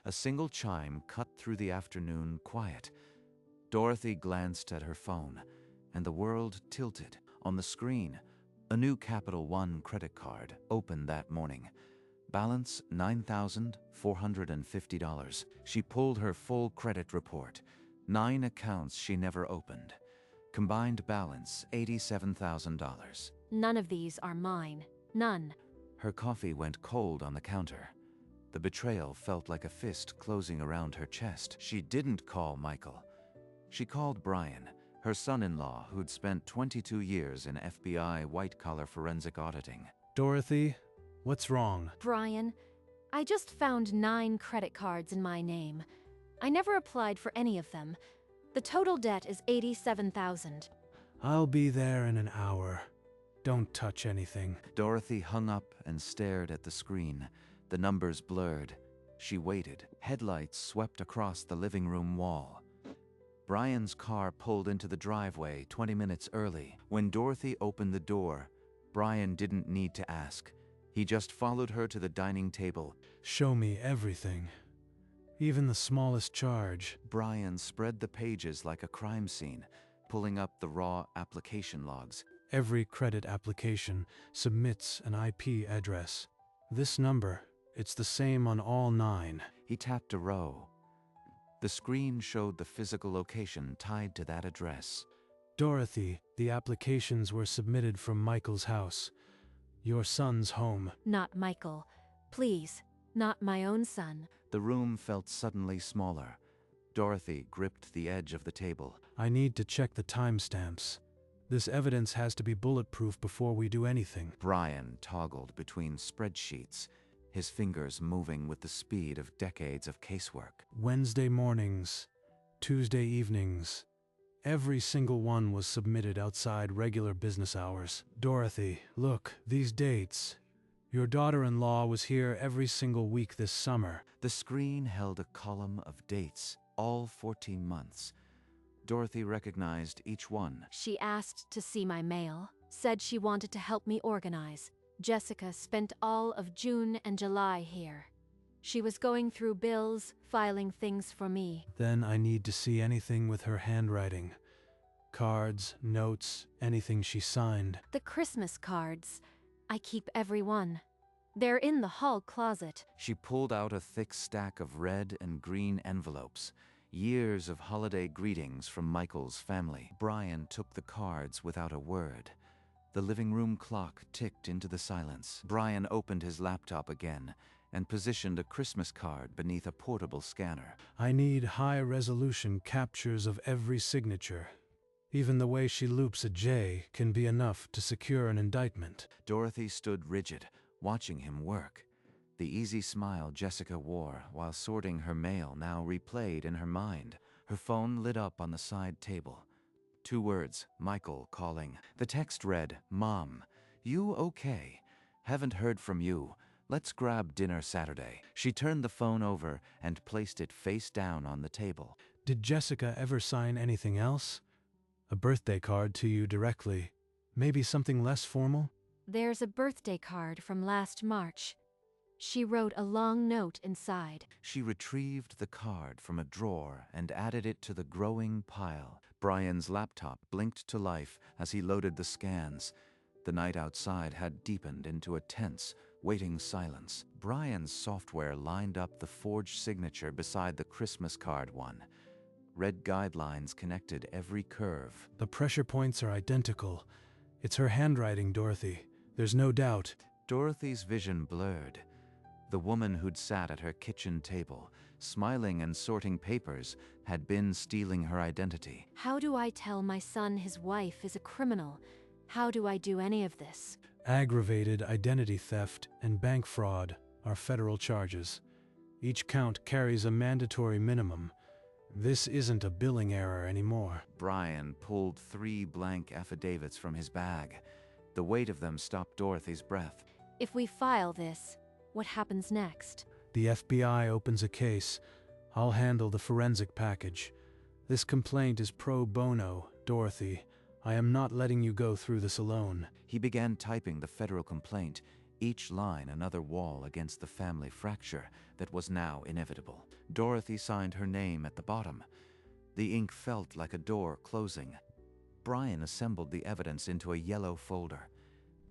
A single chime cut through the afternoon quiet. Dorothy glanced at her phone, and the world tilted. On the screen, a new Capital One credit card opened that morning. Balance $9,450. She pulled her full credit report. 9 accounts she never opened. Combined balance $87,000. None of these are mine. None. Her coffee went cold on the counter. The betrayal felt like a fist closing around her chest. She didn't call Michael. She called Brian, her son-in-law who'd spent 22 years in FBI white-collar forensic auditing. Dorothy, what's wrong? Brian, I just found 9 credit cards in my name. I never applied for any of them. The total debt is $87,000. I'll be there in an hour. Don't touch anything. Dorothy hung up and stared at the screen. The numbers blurred. She waited. Headlights swept across the living room wall. Brian's car pulled into the driveway 20 minutes early. When Dorothy opened the door, Brian didn't need to ask. He just followed her to the dining table. Show me everything. Even the smallest charge. Brian spread the pages like a crime scene, pulling up the raw application logs. Every credit application submits an IP address. This number, it's the same on all 9. He tapped a row. The screen showed the physical location tied to that address. Dorothy, the applications were submitted from Michael's house. Your son's home. Not Michael. Please, not my own son. The room felt suddenly smaller. Dorothy gripped the edge of the table. I need to check the timestamps. This evidence has to be bulletproof before we do anything. Brian toggled between spreadsheets, his fingers moving with the speed of decades of casework. Wednesday mornings, Tuesday evenings. Every single one was submitted outside regular business hours. Dorothy, look, these dates. Your daughter-in-law was here every single week this summer. The screen held a column of dates, all 14 months. Dorothy recognized each one. She asked to see my mail, said she wanted to help me organize. Jessica spent all of June and July here. She was going through bills, filing things for me. Then I need to see anything with her handwriting. Cards, notes, anything she signed. The Christmas cards. I keep every one. They're in the hall closet. She pulled out a thick stack of red and green envelopes. Years of holiday greetings from Michael's family. Brian took the cards without a word. The living room clock ticked into the silence. Brian opened his laptop again and positioned a Christmas card beneath a portable scanner. I need high-resolution captures of every signature. Even the way she loops a J can be enough to secure an indictment. Dorothy stood rigid, watching him work. The easy smile Jessica wore while sorting her mail now replayed in her mind. Her phone lit up on the side table. 2 words, Michael calling. The text read, "Mom, you okay? Haven't heard from you. Let's grab dinner Saturday." She turned the phone over and placed it face down on the table. Did Jessica ever sign anything else? A birthday card to you directly? Maybe something less formal? There's a birthday card from last March. She wrote a long note inside. She retrieved the card from a drawer and added it to the growing pile. Brian's laptop blinked to life as he loaded the scans. The night outside had deepened into a tense, waiting silence. Brian's software lined up the forged signature beside the Christmas card one. Red guidelines connected every curve. The pressure points are identical. It's her handwriting, Dorothy. There's no doubt. Dorothy's vision blurred. The woman who'd sat at her kitchen table, smiling and sorting papers, had been stealing her identity. How do I tell my son his wife is a criminal? How do I do any of this? Aggravated identity theft and bank fraud are federal charges. Each count carries a mandatory minimum. This isn't a billing error anymore. Brian pulled 3 blank affidavits from his bag. The weight of them stopped Dorothy's breath. If we file this, what happens next? The FBI opens a case. I'll handle the forensic package. This complaint is pro bono, Dorothy. I am not letting you go through this alone. He began typing the federal complaint, each line another wall against the family fracture that was now inevitable. Dorothy signed her name at the bottom. The ink felt like a door closing. Brian assembled the evidence into a yellow folder.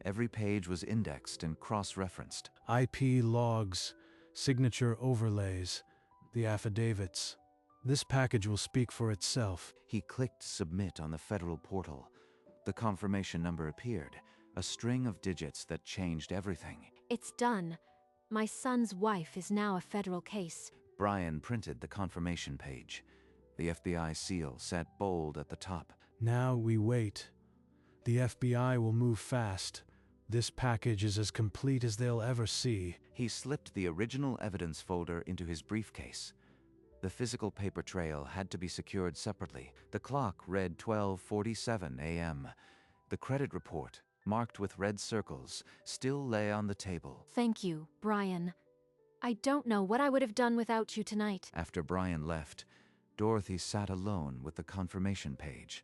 Every page was indexed and cross-referenced. IP logs, signature overlays, the affidavits. This package will speak for itself. He clicked submit on the federal portal. The confirmation number appeared, a string of digits that changed everything. It's done. My son's wife is now a federal case. Brian printed the confirmation page. The FBI seal sat bold at the top. Now we wait. The FBI will move fast. This package is as complete as they'll ever see. He slipped the original evidence folder into his briefcase. The physical paper trail had to be secured separately. The clock read 12:47 a.m. The credit report, marked with red circles, still lay on the table. Thank you, Brian. I don't know what I would have done without you tonight. After Brian left, Dorothy sat alone with the confirmation page.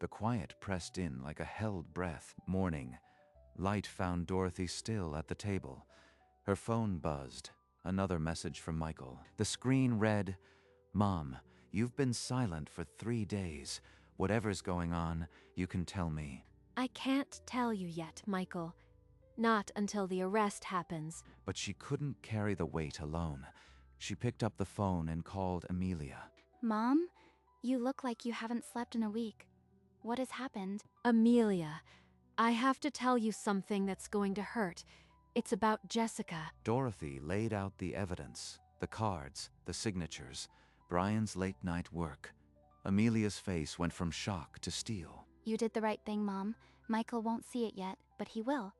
The quiet pressed in like a held breath. Morning. Light found Dorothy still at the table. Her phone buzzed. Another message from Michael. The screen read, "Mom, you've been silent for 3 days. Whatever's going on, you can tell me." I can't tell you yet, Michael. Not until the arrest happens. But she couldn't carry the weight alone. She picked up the phone and called Amelia. Mom, you look like you haven't slept in a week. What has happened? Amelia, I have to tell you something that's going to hurt. It's about Jessica. Dorothy laid out the evidence, the cards, the signatures, Brian's late-night work. Amelia's face went from shock to steel. You did the right thing, Mom. Michael won't see it yet, but he will.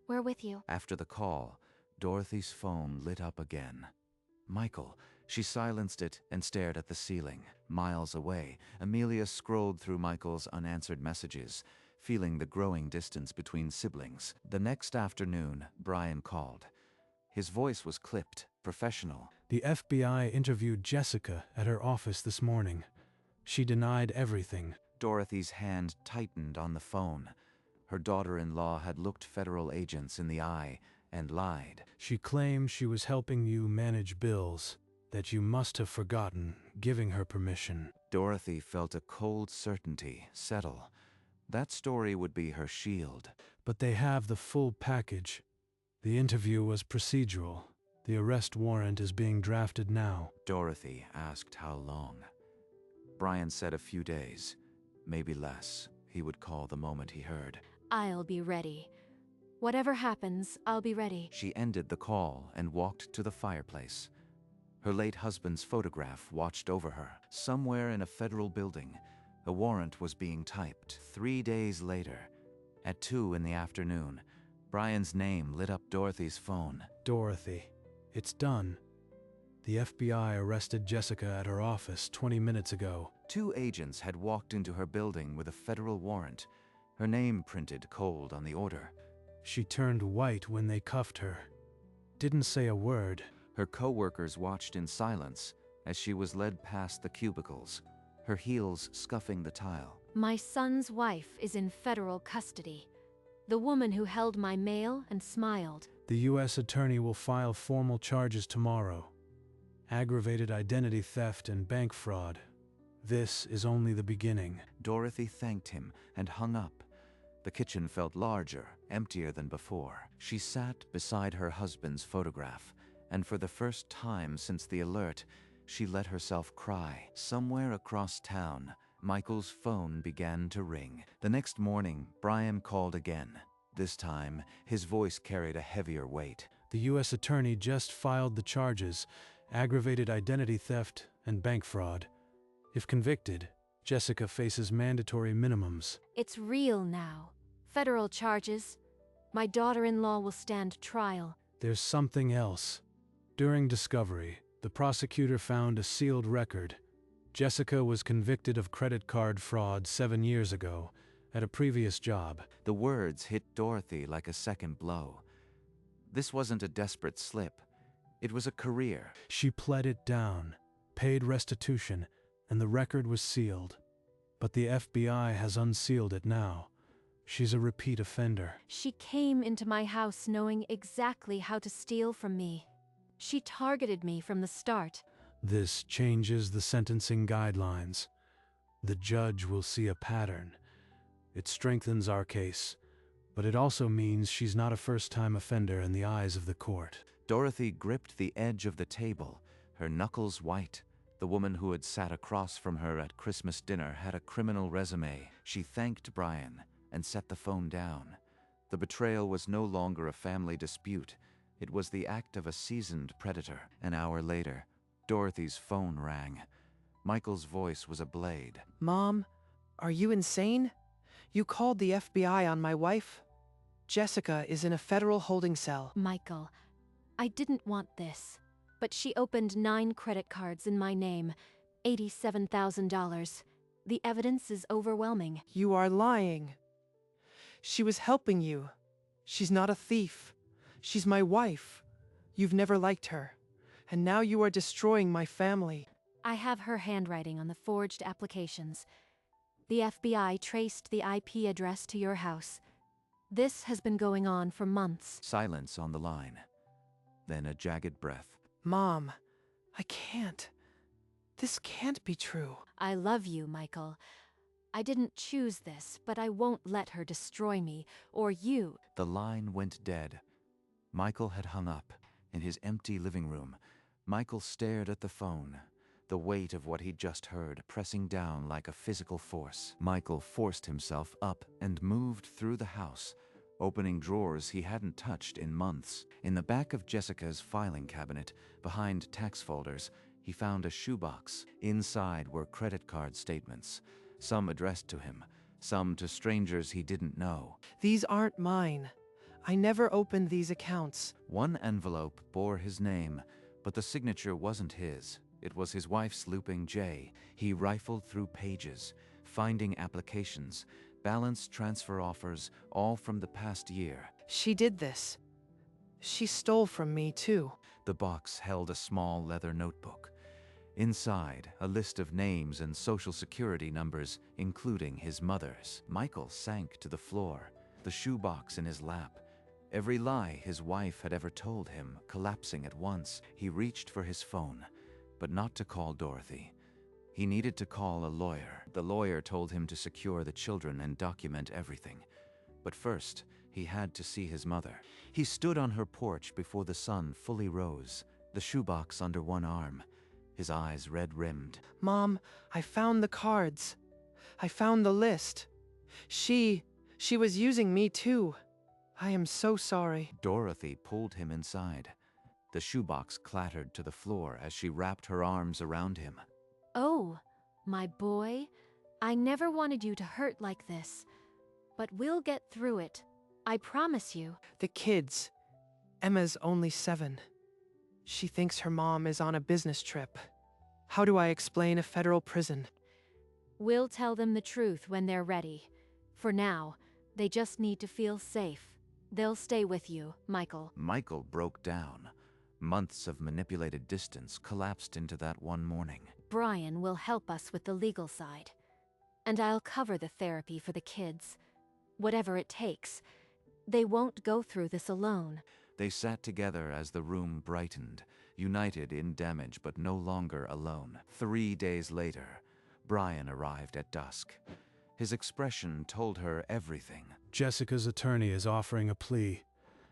We're with you. After the call, Dorothy's phone lit up again. Michael. She silenced it and stared at the ceiling. Miles away, Amelia scrolled through Michael's unanswered messages, feeling the growing distance between siblings. The next afternoon, Brian called. His voice was clipped, professional. The FBI interviewed Jessica at her office this morning. She denied everything. Dorothy's hand tightened on the phone. Her daughter-in-law had looked federal agents in the eye and lied. She claimed she was helping you manage bills, that you must have forgotten, giving her permission. Dorothy felt a cold certainty settle. That story would be her shield. But they have the full package. The interview was procedural. The arrest warrant is being drafted now. Dorothy asked how long. Brian said a few days, maybe less. He would call the moment he heard. I'll be ready. Whatever happens, I'll be ready. She ended the call and walked to the fireplace. Her late husband's photograph watched over her. Somewhere in a federal building, a warrant was being typed. 3 days later, at 2 in the afternoon, Brian's name lit up Dorothy's phone. Dorothy, it's done. The FBI arrested Jessica at her office 20 minutes ago. 2 agents had walked into her building with a federal warrant, her name printed cold on the order. She turned white when they cuffed her. Didn't say a word. Her co-workers watched in silence as she was led past the cubicles, her heels scuffing the tile. My son's wife is in federal custody. The woman who held my mail and smiled. The U.S. attorney will file formal charges tomorrow. Aggravated identity theft and bank fraud. This is only the beginning. Dorothy thanked him and hung up. The kitchen felt larger, emptier than before. She sat beside her husband's photograph, and for the first time since the alert, she let herself cry. Somewhere across town, Michael's phone began to ring. The next morning, Brian called again. This time, his voice carried a heavier weight. The U.S. attorney just filed the charges, aggravated identity theft and bank fraud. If convicted, Jessica faces mandatory minimums. It's real now. Federal charges. My daughter-in-law will stand trial. There's something else. During discovery, the prosecutor found a sealed record. Jessica was convicted of credit card fraud 7 years ago at a previous job. The words hit Dorothy like a second blow. This wasn't a desperate slip. It was a career. She pled it down, paid restitution, and the record was sealed. But the FBI has unsealed it now. She's a repeat offender. She came into my house knowing exactly how to steal from me. She targeted me from the start. This changes the sentencing guidelines. The judge will see a pattern. It strengthens our case, but it also means she's not a first-time offender in the eyes of the court. Dorothy gripped the edge of the table, her knuckles white. The woman who had sat across from her at Christmas dinner had a criminal resume. She thanked Brian and set the phone down. The betrayal was no longer a family dispute. It was the act of a seasoned predator. An hour later, Dorothy's phone rang. Michael's voice was a blade. Mom, are you insane? You called the FBI on my wife? Jessica is in a federal holding cell. Michael, I didn't want this, but she opened 9 credit cards in my name, $87,000. The evidence is overwhelming. You are lying. She was helping you. She's not a thief. She's my wife. You've never liked her. And now you are destroying my family. I have her handwriting on the forged applications. The FBI traced the IP address to your house. This has been going on for months. Silence on the line. Then a jagged breath. Mom, I can't. This can't be true. I love you, Michael. I didn't choose this, but I won't let her destroy me, or you. The line went dead. Michael had hung up. In his empty living room, Michael stared at the phone, the weight of what he'd just heard pressing down like a physical force. Michael forced himself up and moved through the house, opening drawers he hadn't touched in months. In the back of Jessica's filing cabinet, behind tax folders, he found a shoebox. Inside were credit card statements, some addressed to him, some to strangers he didn't know. These aren't mine. I never opened these accounts. One envelope bore his name, but the signature wasn't his. It was his wife's looping J. He rifled through pages, finding applications, balance transfer offers, all from the past year. She did this. She stole from me, too. The box held a small leather notebook. Inside, a list of names and social security numbers, including his mother's. Michael sank to the floor, the shoebox in his lap. Every lie his wife had ever told him collapsing at once. He reached for his phone, but not to call Dorothy. He needed to call a lawyer. The lawyer told him to secure the children and document everything. But first, he had to see his mother. He stood on her porch before the sun fully rose, the shoebox under one arm, his eyes red-rimmed. Mom, I found the cards. I found the list. She was using me, too. I am so sorry. Dorothy pulled him inside. The shoebox clattered to the floor as she wrapped her arms around him. Oh, my boy, I never wanted you to hurt like this, but we'll get through it. I promise you. The kids. Emma's only 7. She thinks her mom is on a business trip. How do I explain a federal prison? We'll tell them the truth when they're ready. For now, they just need to feel safe. They'll stay with you, Michael. Michael broke down. Months of manipulated distance collapsed into that one morning. Brian will help us with the legal side. And I'll cover the therapy for the kids. Whatever it takes. They won't go through this alone. They sat together as the room brightened, united in damage but no longer alone. 3 days later, Brian arrived at dusk. His expression told her everything. Jessica's attorney is offering a plea.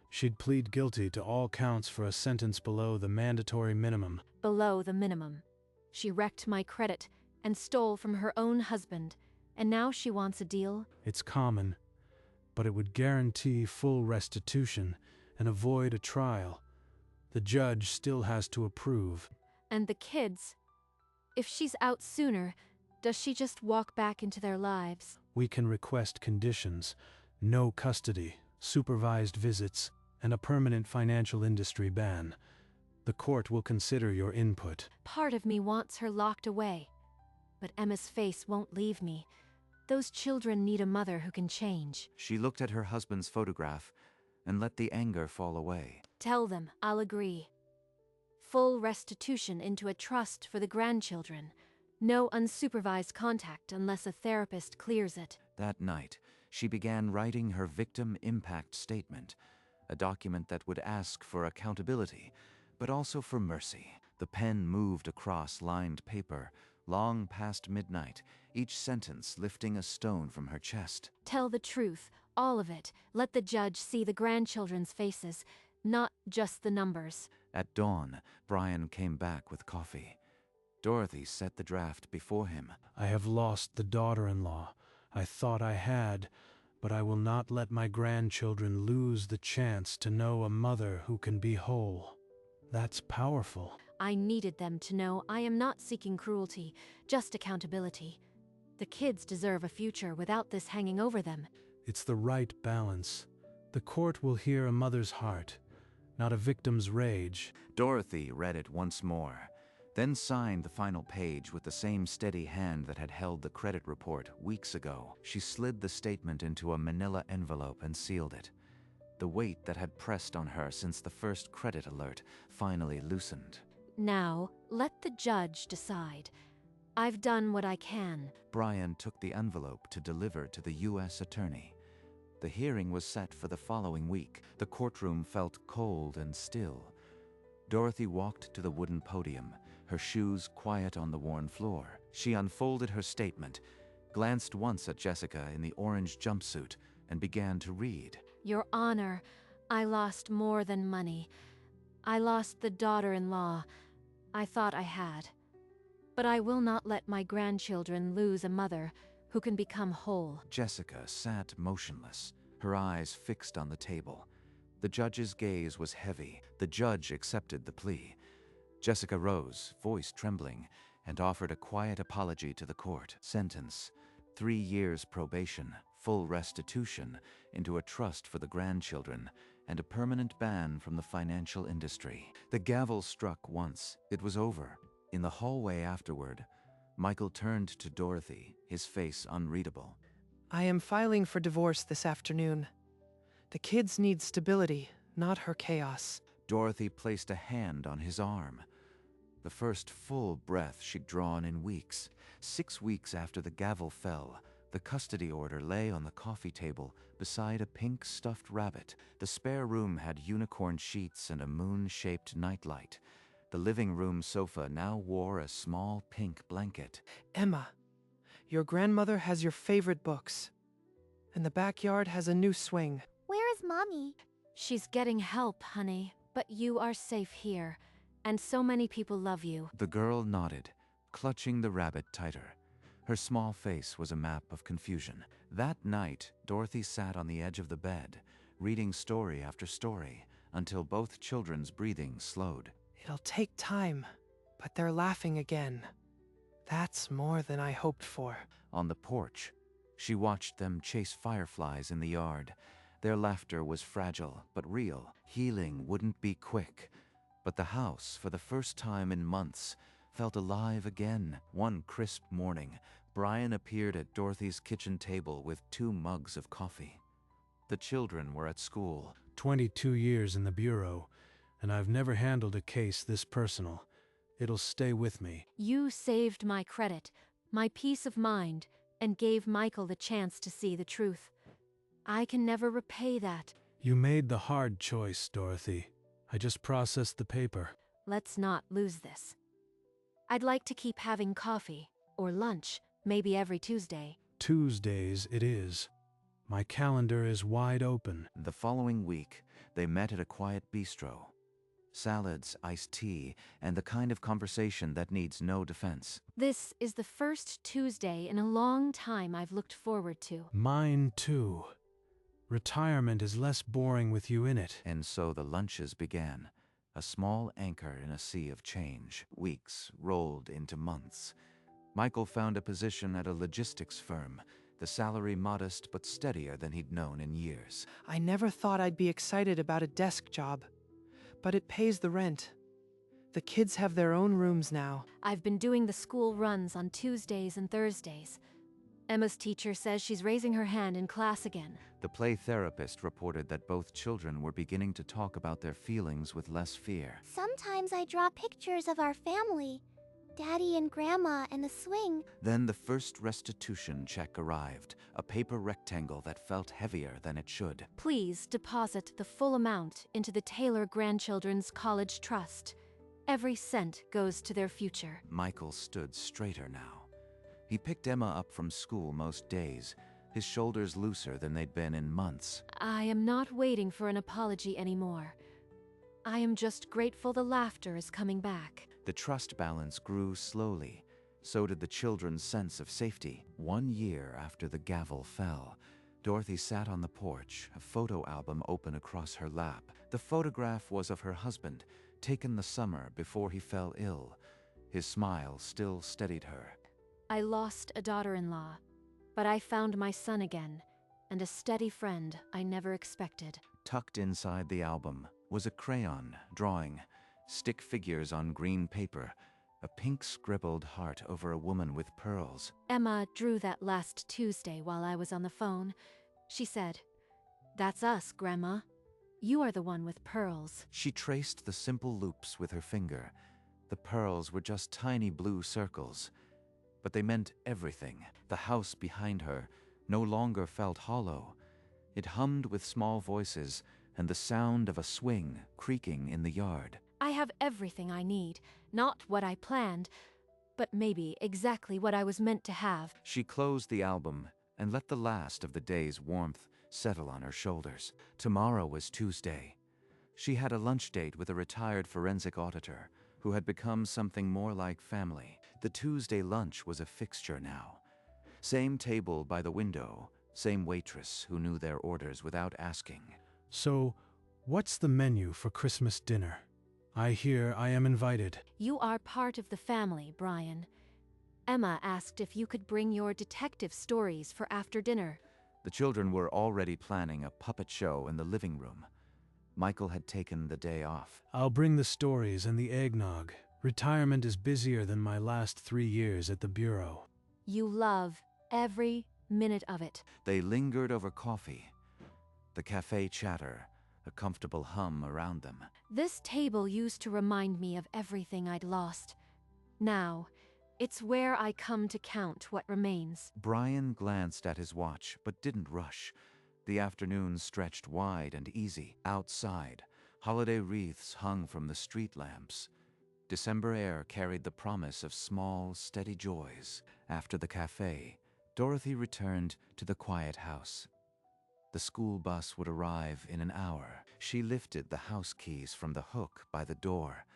She'd plead guilty to all counts for a sentence below the mandatory minimum. Below the minimum. She wrecked my credit and stole from her own husband, and now she wants a deal? It's common, but it would guarantee full restitution and avoid a trial. The judge still has to approve. And the kids? If she's out sooner, does she just walk back into their lives? We can request conditions: no custody, supervised visits, and a permanent financial industry ban. The court will consider your input. Part of me wants her locked away, but Emma's face won't leave me. Those children need a mother who can change. She looked at her husband's photograph and let the anger fall away. Tell them I'll agree. Full restitution into a trust for the grandchildren. No unsupervised contact unless a therapist clears it. That night, She began writing her victim impact statement, a document that would ask for accountability, but also for mercy. The pen moved across lined paper, long past midnight, each sentence lifting a stone from her chest. Tell the truth, all of it. Let the judge see the grandchildren's faces, not just the numbers. At dawn, Brian came back with coffee. Dorothy set the draft before him. I have lost the daughter-in-law. I thought I had, but I will not let my grandchildren lose the chance to know a mother who can be whole. That's powerful. I needed them to know I am not seeking cruelty, just accountability. The kids deserve a future without this hanging over them. It's the right balance. The court will hear a mother's heart, not a victim's rage. Dorothy read it once more, then signed the final page with the same steady hand that had held the credit report weeks ago. She slid the statement into a manila envelope and sealed it. The weight that had pressed on her since the first credit alert finally loosened. Now, let the judge decide. I've done what I can. Brian took the envelope to deliver to the U.S. attorney. The hearing was set for the following week. The courtroom felt cold and still. Dorothy walked to the wooden podium, her shoes quiet on the worn floor. She unfolded her statement, glanced once at Jessica in the orange jumpsuit, and began to read. Your Honor, I lost more than money. I lost the daughter-in-law I thought I had. But I will not let my grandchildren lose a mother who can become whole. Jessica sat motionless, her eyes fixed on the table. The judge's gaze was heavy. The judge accepted the plea. Jessica rose, voice trembling, and offered a quiet apology to the court. Sentence: 3 years probation, full restitution into a trust for the grandchildren, and a permanent ban from the financial industry. The gavel struck once. It was over. In the hallway afterward, Michael turned to Dorothy, his face unreadable. I am filing for divorce this afternoon. The kids need stability, not her chaos. Dorothy placed a hand on his arm. The first full breath she'd drawn in weeks. 6 weeks after the gavel fell, the custody order lay on the coffee table beside a pink stuffed rabbit. The spare room had unicorn sheets and a moon-shaped nightlight. The living room sofa now wore a small pink blanket. Emma, your grandmother has your favorite books. And the backyard has a new swing. Where is Mommy? She's getting help, honey, but you are safe here, and so many people love you. The girl nodded, clutching the rabbit tighter. Her small face was a map of confusion. That night, Dorothy sat on the edge of the bed, reading story after story, until both children's breathing slowed. It'll take time, but they're laughing again. That's more than I hoped for. On the porch, she watched them chase fireflies in the yard. Their laughter was fragile, but real. Healing wouldn't be quick. But the house, for the first time in months, felt alive again. One crisp morning, Brian appeared at Dorothy's kitchen table with 2 mugs of coffee. The children were at school. 22 years in the bureau, and I've never handled a case this personal. It'll stay with me. You saved my credit, my peace of mind, and gave Michael the chance to see the truth. I can never repay that. You made the hard choice, Dorothy. I just processed the paper. Let's not lose this. I'd like to keep having coffee, or lunch, maybe every Tuesday. Tuesdays it is. My calendar is wide open. The following week, they met at a quiet bistro. Salads, iced tea, and the kind of conversation that needs no defense. This is the first Tuesday in a long time I've looked forward to. Mine too. Retirement is less boring with you in it. And so the lunches began, a small anchor in a sea of change. Weeks rolled into months. Michael found a position at a logistics firm, the salary modest but steadier than he'd known in years. I never thought I'd be excited about a desk job, but it pays the rent. The kids have their own rooms now. I've been doing the school runs on Tuesdays and Thursdays. Emma's teacher says she's raising her hand in class again. The play therapist reported that both children were beginning to talk about their feelings with less fear. Sometimes I draw pictures of our family. Daddy and Grandma and the swing. Then the first restitution check arrived, a paper rectangle that felt heavier than it should. Please deposit the full amount into the Taylor Grandchildren's College Trust. Every cent goes to their future. Michael stood straighter now. He picked Emma up from school most days, his shoulders looser than they'd been in months. I am not waiting for an apology anymore. I am just grateful the laughter is coming back. The trust balance grew slowly. So did the children's sense of safety. 1 year after the gavel fell, Dorothy sat on the porch, a photo album open across her lap. The photograph was of her husband, taken the summer before he fell ill. His smile still steadied her. I lost a daughter-in-law, but I found my son again, and a steady friend I never expected. Tucked inside the album was a crayon drawing, stick figures on green paper, a pink scribbled heart over a woman with pearls. Emma drew that last Tuesday while I was on the phone. She said, "That's us, Grandma. You are the one with pearls." She traced the simple loops with her finger. The pearls were just tiny blue circles, but they meant everything. The house behind her no longer felt hollow. It hummed with small voices and the sound of a swing creaking in the yard. I have everything I need, not what I planned, but maybe exactly what I was meant to have. She closed the album and let the last of the day's warmth settle on her shoulders. Tomorrow was Tuesday. She had a lunch date with a retired forensic auditor who had become something more like family. The Tuesday lunch was a fixture now. Same table by the window, same waitress who knew their orders without asking. So, what's the menu for Christmas dinner? I hear I am invited. You are part of the family, Brian. Emma asked if you could bring your detective stories for after dinner. The children were already planning a puppet show in the living room. Michael had taken the day off. I'll bring the stories and the eggnog. Retirement is busier than my last 3 years at the Bureau. You love every minute of it. They lingered over coffee. The cafe chatter, a comfortable hum around them. This table used to remind me of everything I'd lost. Now, it's where I come to count what remains. Brian glanced at his watch, but didn't rush. The afternoon stretched wide and easy. Outside, holiday wreaths hung from the street lamps. December air carried the promise of small, steady joys. After the cafe, Dorothy returned to the quiet house. The school bus would arrive in an hour. She lifted the house keys from the hook by the door,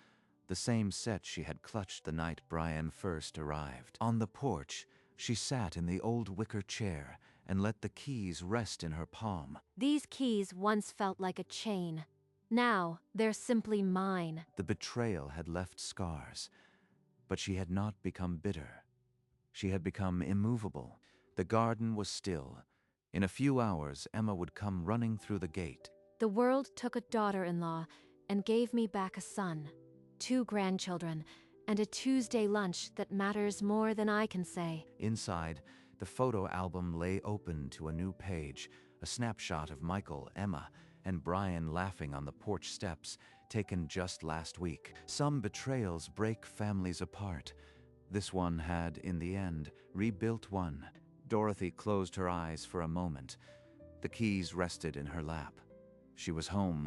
the same set she had clutched the night Brian first arrived. On the porch, she sat in the old wicker chair and let the keys rest in her palm. These keys once felt like a chain. Now, they're simply mine. The betrayal had left scars, but she had not become bitter. She had become immovable. The garden was still. In a few hours, Emma would come running through the gate. The world took a daughter-in-law and gave me back a son, 2 grandchildren, and a Tuesday lunch that matters more than I can say. Inside, the photo album lay open to a new page, a snapshot of Michael, Emma, and Brian laughing on the porch steps, taken just last week. Some betrayals break families apart. This one had, in the end, rebuilt one. Dorothy closed her eyes for a moment. The keys rested in her lap. She was home.